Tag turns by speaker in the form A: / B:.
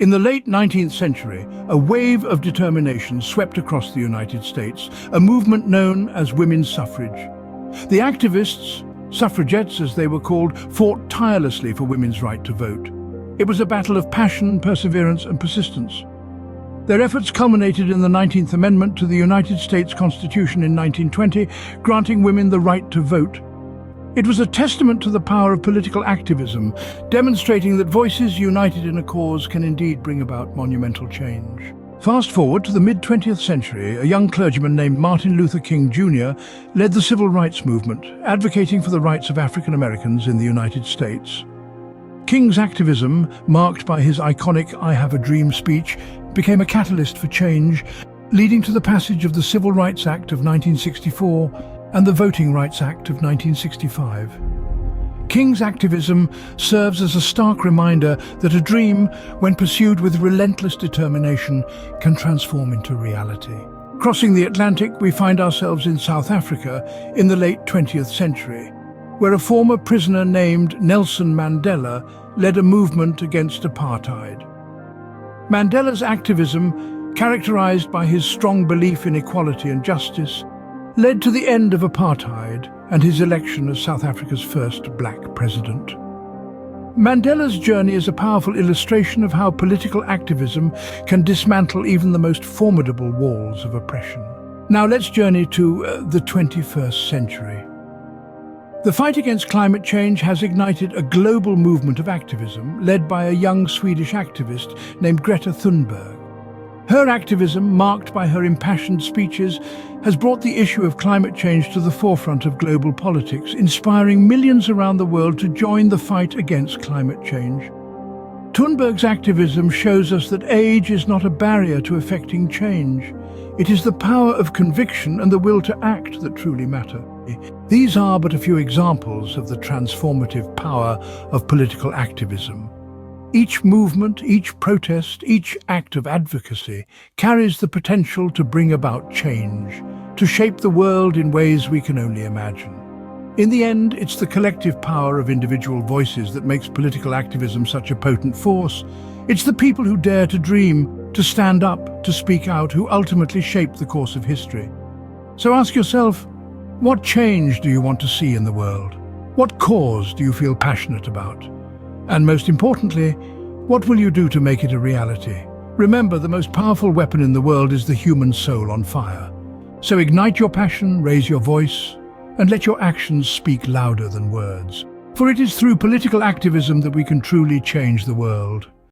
A: In the late 19th century, a wave of determination swept across the United States, a movement known as women's suffrage. The activists, suffragettes as they were called, fought tirelessly for women's right to vote. It was a battle of passion, perseverance, and persistence. Their efforts culminated in the 19th Amendment to the United States Constitution in 1920, granting women the right to vote. It was a testament to the power of political activism, demonstrating that voices united in a cause can indeed bring about monumental change. Fast forward to the mid-20th century, a young clergyman named Martin Luther King Jr. led the civil rights movement, advocating for the rights of African Americans in the United States. King's activism, marked by his iconic "I Have a Dream" speech, became a catalyst for change, leading to the passage of the Civil Rights Act of 1964 and the Voting Rights Act of 1965. King's activism serves as a stark reminder that a dream, when pursued with relentless determination, can transform into reality. Crossing the Atlantic, we find ourselves in South Africa in the late 20th century, where a former prisoner named Nelson Mandela led a movement against apartheid. Mandela's activism, characterized by his strong belief in equality and justice, led to the end of apartheid and his election as South Africa's first black president. Mandela's journey is a powerful illustration of how political activism can dismantle even the most formidable walls of oppression. Now let's journey to the 21st century. The fight against climate change has ignited a global movement of activism led by a young Swedish activist named Greta Thunberg. Her activism, marked by her impassioned speeches, has brought the issue of climate change to the forefront of global politics, inspiring millions around the world to join the fight against climate change. Thunberg's activism shows us that age is not a barrier to effecting change. It is the power of conviction and the will to act that truly matter. These are but a few examples of the transformative power of political activism. Each movement, each protest, each act of advocacy carries the potential to bring about change, to shape the world in ways we can only imagine. In the end, it's the collective power of individual voices that makes political activism such a potent force. It's the people who dare to dream, to stand up, to speak out, who ultimately shape the course of history. So ask yourself, what change do you want to see in the world? What cause do you feel passionate about? And most importantly, what will you do to make it a reality? Remember, the most powerful weapon in the world is the human soul on fire. So ignite your passion, raise your voice, and let your actions speak louder than words. For it is through political activism that we can truly change the world.